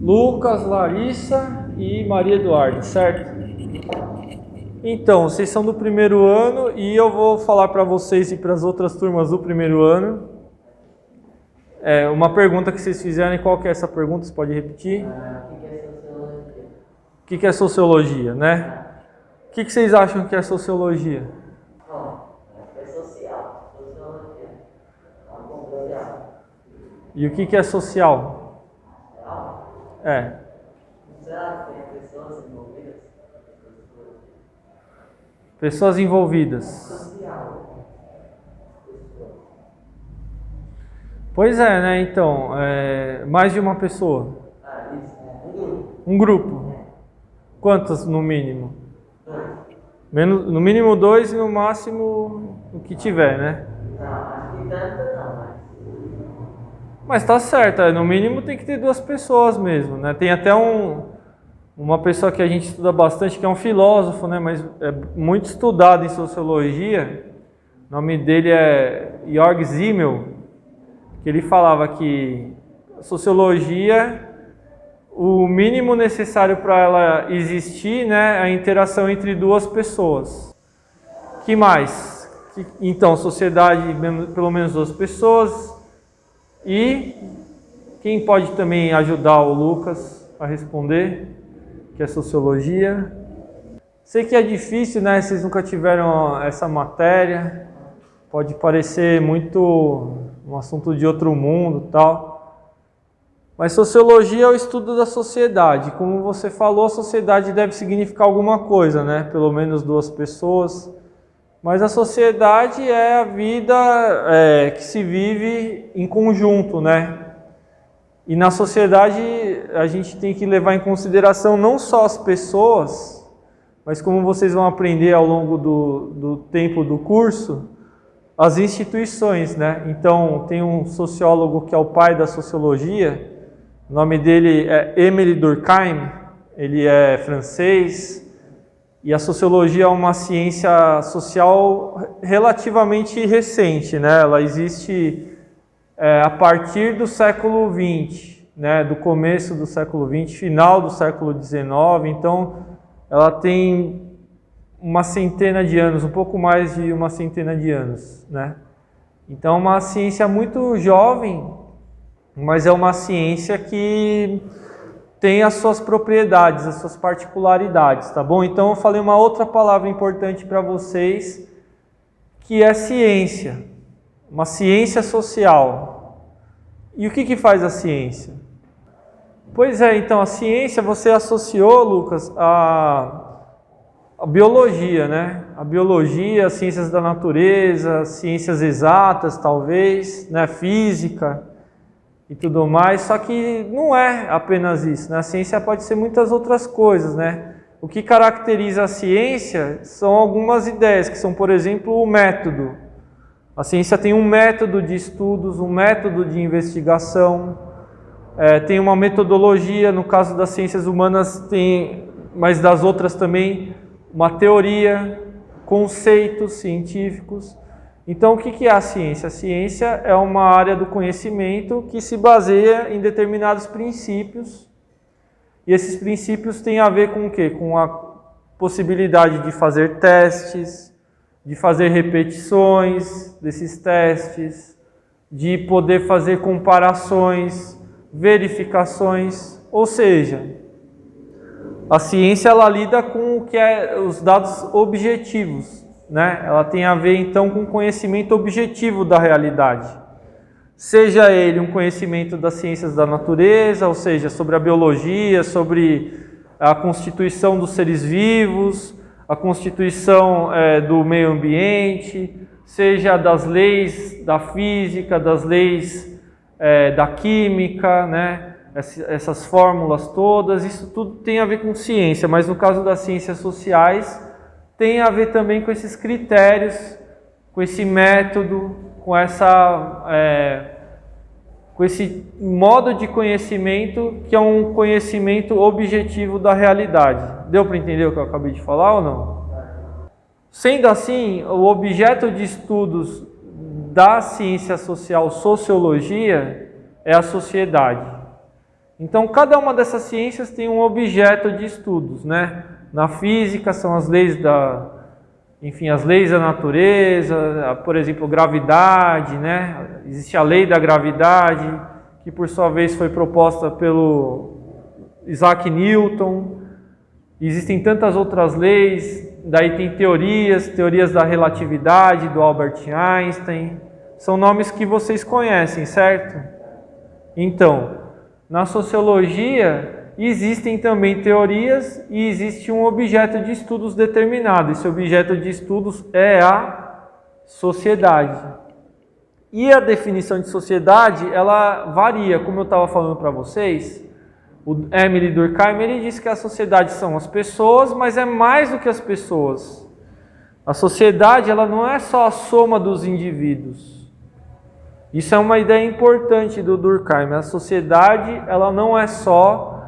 Lucas, Larissa e Maria Eduarda, certo? Então, vocês são do primeiro ano e eu vou falar para vocês e para as outras turmas do primeiro ano. Uma pergunta que vocês fizerem, qual que é essa pergunta? Você pode repetir? O que é sociologia, né? O que vocês acham que é sociologia? É social, sociologia. E o que é social? Será que tem pessoas envolvidas? Pessoas envolvidas. Social. Pois é, né? Então, mais de uma pessoa. Isso. Um grupo. Um grupo. Quantas no mínimo? 2. No mínimo 2 e no máximo o que tiver, né? Não, acho que tanto não, Mas tá certo, no mínimo tem que ter 2 pessoas mesmo, né? Tem até uma pessoa que a gente estuda bastante, que é um filósofo, né? Mas é muito estudado em sociologia. O nome dele é Georg Simmel, que ele falava que a sociologia, o mínimo necessário para ela existir, né, é a interação entre 2 pessoas. Que mais? Então, sociedade, pelo menos 2 pessoas. E quem pode também ajudar o Lucas a responder, que é sociologia? Sei que é difícil, né? Vocês nunca tiveram essa matéria. Pode parecer muito um assunto de outro mundo e tal. Mas sociologia é o estudo da sociedade. Como você falou, a sociedade deve significar alguma coisa, né? Pelo menos 2 pessoas. Mas a sociedade é a vida que se vive em conjunto, né? E na sociedade a gente tem que levar em consideração não só as pessoas, mas como vocês vão aprender ao longo do tempo do curso, as instituições, né? Então tem um sociólogo que é o pai da sociologia, o nome dele é Émile Durkheim, ele é francês. E a sociologia é uma ciência social relativamente recente, né? Ela existe a partir do século XX, né? Do começo do século XX, final do século XIX. Então, ela tem uma centena de anos, um pouco mais de uma centena de anos, né? Então, é uma ciência muito jovem, mas é uma ciência que tem as suas propriedades, as suas particularidades, tá bom? Então eu falei uma outra palavra importante para vocês, que é ciência, uma ciência social. E o que faz a ciência? Pois é, então a ciência você associou, Lucas, a biologia, né? A biologia, as ciências da natureza, ciências exatas talvez, né? Física e tudo mais, só que não é apenas isso, né? A ciência pode ser muitas outras coisas, né? O que caracteriza a ciência são algumas ideias, que são, por exemplo, o método. A ciência tem um método de estudos, um método de investigação, tem uma metodologia, no caso das ciências humanas tem, mas das outras também, uma teoria, conceitos científicos. Então, o que é a ciência? A ciência é uma área do conhecimento que se baseia em determinados princípios. E esses princípios têm a ver com o quê? Com a possibilidade de fazer testes, de fazer repetições desses testes, de poder fazer comparações, verificações. Ou seja, a ciência ela lida com o que é os dados objetivos. Né? Ela tem a ver então com o conhecimento objetivo da realidade. Seja ele um conhecimento das ciências da natureza, ou seja, sobre a biologia, sobre a constituição dos seres vivos, a constituição do meio ambiente, seja das leis da física, das leis da química, né? Essas fórmulas todas, isso tudo tem a ver com ciência, mas no caso das ciências sociais, tem a ver também com esses critérios, com esse método, com esse modo de conhecimento que é um conhecimento objetivo da realidade. Deu para entender o que eu acabei de falar ou não? Sendo assim, o objeto de estudos da ciência social, sociologia, é a sociedade. Então, cada uma dessas ciências tem um objeto de estudos, né? Na física são as leis as leis da natureza, por exemplo, gravidade, né? Existe a lei da gravidade, que por sua vez foi proposta pelo Isaac Newton. Existem tantas outras leis, daí tem teorias da relatividade, do Albert Einstein. São nomes que vocês conhecem, certo? Então, na sociologia existem também teorias e existe um objeto de estudos determinado. Esse objeto de estudos é a sociedade. E a definição de sociedade, ela varia, como eu estava falando para vocês. O Émile Durkheim, ele diz que a sociedade são as pessoas, mas é mais do que as pessoas. A sociedade, ela não é só a soma dos indivíduos. Isso é uma ideia importante do Durkheim. A sociedade, ela não é só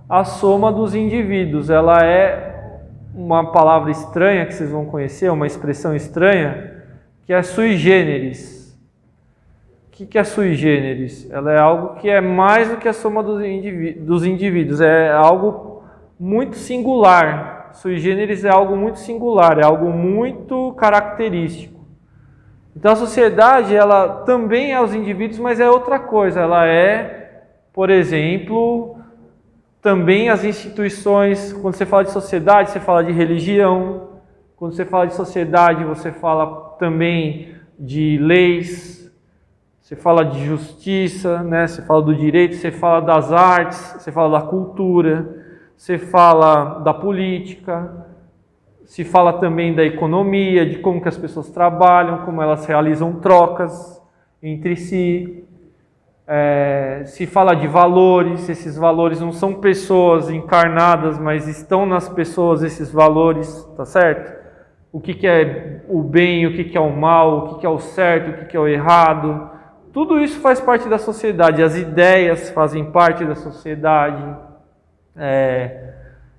a soma dos indivíduos. Ela é uma palavra estranha que vocês vão conhecer, uma expressão estranha, que é sui generis. O que é sui generis? Ela é algo que é mais do que a soma dos indivíduos. É algo muito singular. Sui generis é algo muito singular, é algo muito característico. Então a sociedade, ela também é os indivíduos, mas é outra coisa. Ela é, por exemplo, também as instituições. Quando você fala de sociedade, você fala de religião. Quando você fala de sociedade, você fala também de leis. Você fala de justiça, né? Você fala do direito, você fala das artes, você fala da cultura, você fala da política, se fala também da economia, de como que as pessoas trabalham, como elas realizam trocas entre si. Se fala de valores, esses valores não são pessoas encarnadas, mas estão nas pessoas esses valores, tá certo? O que é o bem, o que é o mal, o que é o certo, o que é o errado. Tudo isso faz parte da sociedade, as ideias fazem parte da sociedade,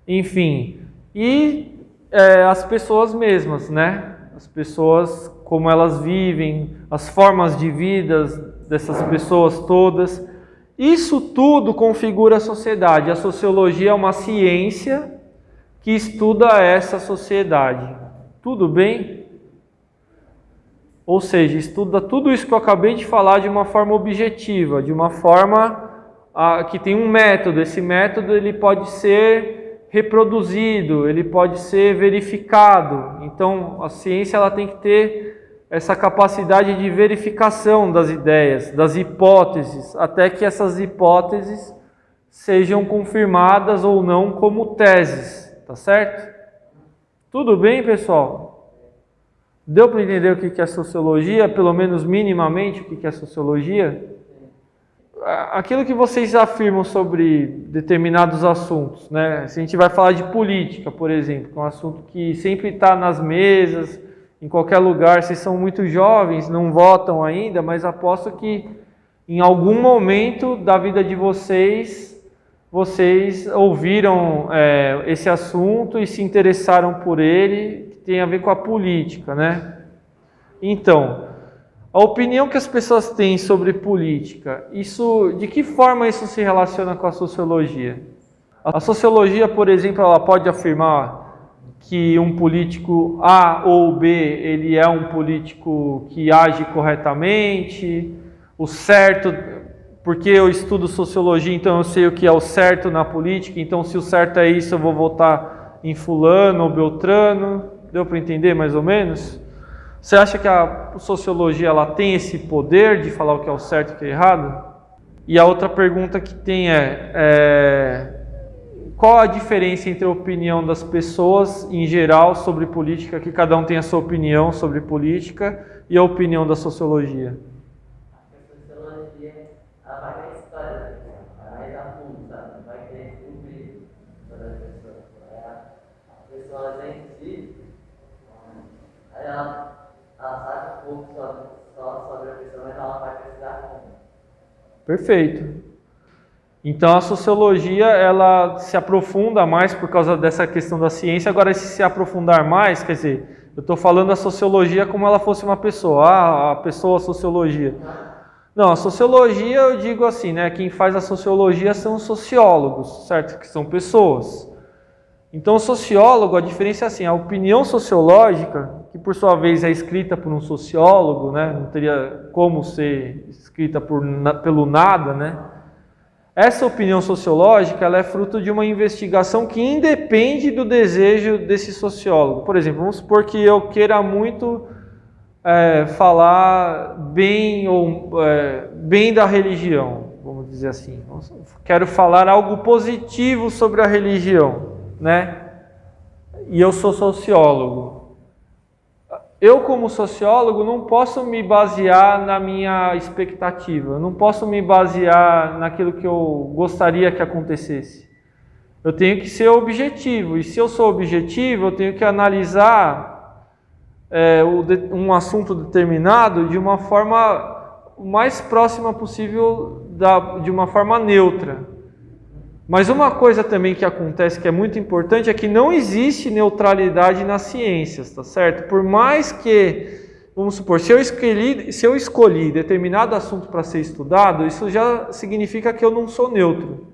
enfim. E as pessoas mesmas, né? As pessoas, como elas vivem, as formas de vida dessas pessoas todas. Isso tudo configura a sociedade. A sociologia é uma ciência que estuda essa sociedade. Tudo bem? Ou seja, estuda tudo isso que eu acabei de falar de uma forma objetiva, de uma forma que tem um método. Esse método ele pode ser reproduzido, ele pode ser verificado. Então, a ciência ela tem que ter essa capacidade de verificação das ideias, das hipóteses, até que essas hipóteses sejam confirmadas ou não como teses, tá certo? Tudo bem, pessoal? Deu para entender o que é sociologia, pelo menos minimamente o que é sociologia? Aquilo que vocês afirmam sobre determinados assuntos, né? Se a gente vai falar de política, por exemplo, que é um assunto que sempre está nas mesas, em qualquer lugar, vocês são muito jovens, não votam ainda, mas aposto que em algum momento da vida de vocês ouviram esse assunto e se interessaram por ele, que tem a ver com a política, né? Então, a opinião que as pessoas têm sobre política, de que forma isso se relaciona com a sociologia? A sociologia, por exemplo, ela pode afirmar que um político A ou B, ele é um político que age corretamente, o certo, porque eu estudo sociologia, então eu sei o que é o certo na política, então se o certo é isso, eu vou votar em fulano ou beltrano. Deu para entender mais ou menos? Você acha que a sociologia ela tem esse poder de falar o que é o certo e o que é errado? E a outra pergunta que tem qual a diferença entre a opinião das pessoas em geral sobre política, que cada um tem a sua opinião sobre política, e a opinião da sociologia? A sociologia, ela vai na história, ela vai dar fundo, sabe? Não vai querer cumprir todas as pessoas. As pessoas em si, aí ela sabe um pouco só sobre a pessoa, mas ela vai precisar como. Perfeito. Então a sociologia ela se aprofunda mais por causa dessa questão da ciência. Agora, se aprofundar mais, quer dizer, eu estou falando da sociologia como ela fosse uma pessoa. A pessoa sociologia. Não, a sociologia eu digo assim, né? Quem faz a sociologia são os sociólogos, certo? Que são pessoas. Então, o sociólogo, a diferença é assim, a opinião sociológica, que por sua vez é escrita por um sociólogo, né? Não teria como ser escrita pelo nada, né? Essa opinião sociológica, ela é fruto de uma investigação que independe do desejo desse sociólogo. Por exemplo, vamos supor que eu queira muito falar bem bem da religião, vamos dizer assim. Quero falar algo positivo sobre a religião, né? E eu sou sociólogo. Eu, como sociólogo, não posso me basear na minha expectativa, não posso me basear naquilo que eu gostaria que acontecesse. Eu tenho que ser objetivo, e se eu sou objetivo, eu tenho que analisar um assunto determinado de uma forma o mais próxima possível, de uma forma neutra. Mas uma coisa também que acontece que é muito importante é que não existe neutralidade nas ciências, tá certo? Por mais que, vamos supor, se eu escolhi determinado assunto para ser estudado, isso já significa que eu não sou neutro.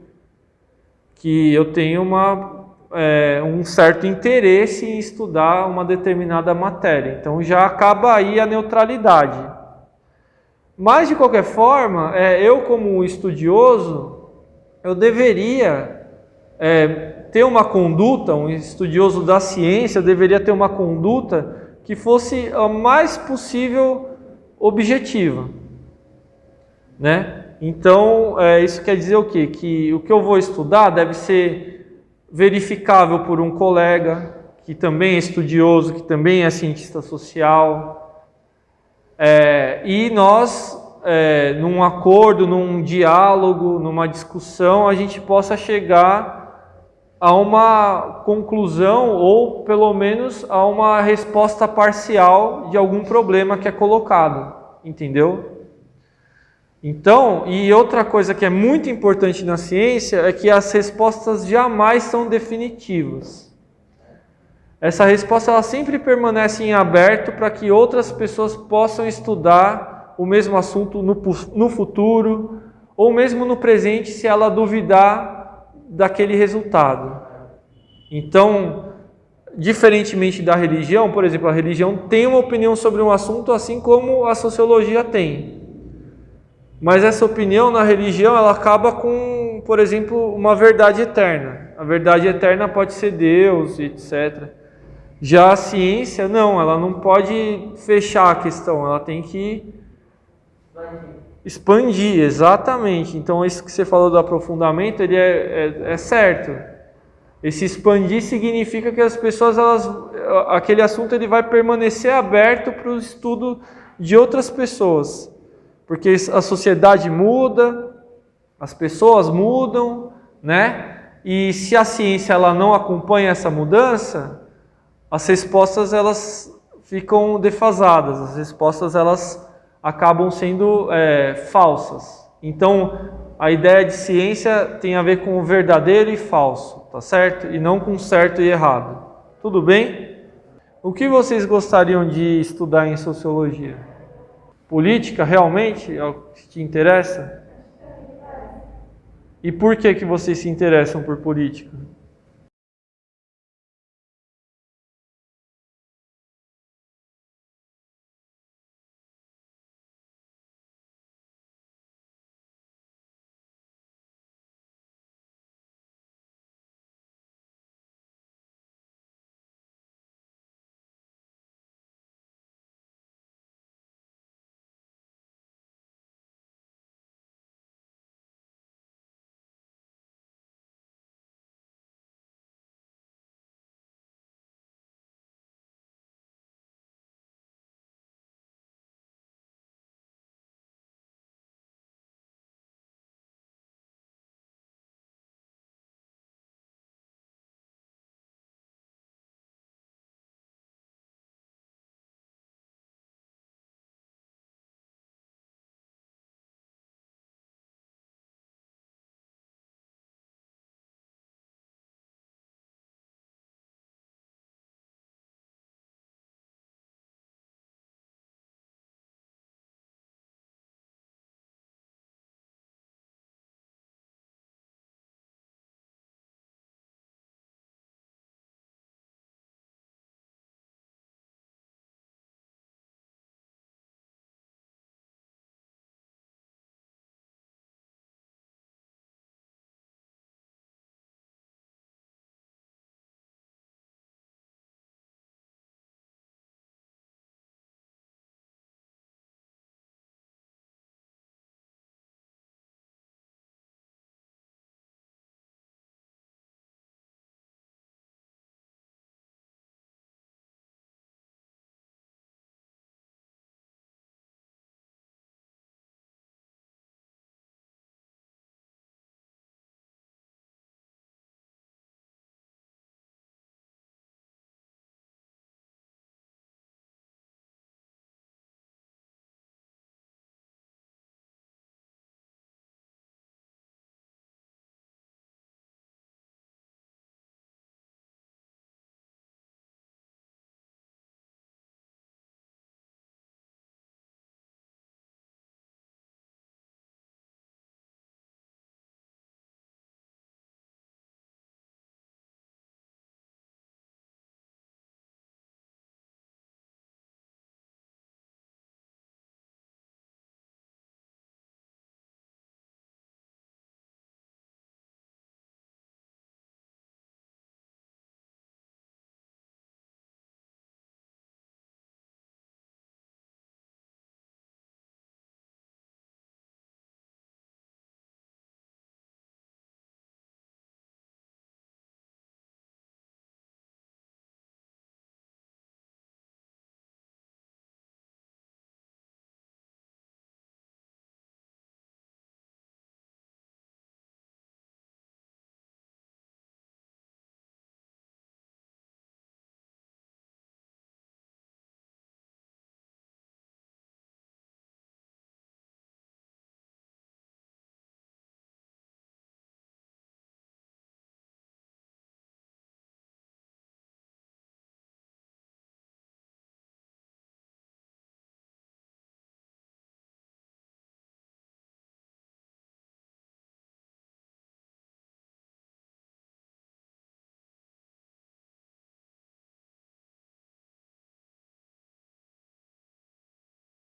Que eu tenho um certo interesse em estudar uma determinada matéria. Então já acaba aí a neutralidade. Mas, de qualquer forma, eu como estudioso, eu deveria ter uma conduta, um estudioso da ciência deveria ter uma conduta que fosse a mais possível objetiva, né? Então, isso quer dizer o quê? Que o que eu vou estudar deve ser verificável por um colega que também é estudioso, que também é cientista social, e nós num acordo, num diálogo, numa discussão, a gente possa chegar a uma conclusão ou pelo menos a uma resposta parcial de algum problema que é colocado, entendeu? Então, e outra coisa que é muito importante na ciência é que as respostas jamais são definitivas. Essa resposta ela sempre permanece em aberto para que outras pessoas possam estudar o mesmo assunto no futuro, ou mesmo no presente, se ela duvidar daquele resultado. Então, diferentemente da religião, por exemplo, a religião tem uma opinião sobre um assunto, assim como a sociologia tem. Mas essa opinião na religião, ela acaba com, por exemplo, uma verdade eterna. A verdade eterna pode ser Deus, etc. Já a ciência, não, ela não pode fechar a questão, ela tem que expandir, exatamente. Então, isso que você falou do aprofundamento, ele é certo. Esse expandir significa que as pessoas, aquele assunto ele vai permanecer aberto para o estudo de outras pessoas. Porque a sociedade muda, as pessoas mudam, né? E se a ciência ela não acompanha essa mudança, as respostas elas ficam defasadas, as respostas elas acabam sendo falsas. Então, a ideia de ciência tem a ver com o verdadeiro e falso, tá certo? E não com certo e errado. Tudo bem? O que vocês gostariam de estudar em sociologia? Política, realmente? É o que te interessa? E por que vocês se interessam por política?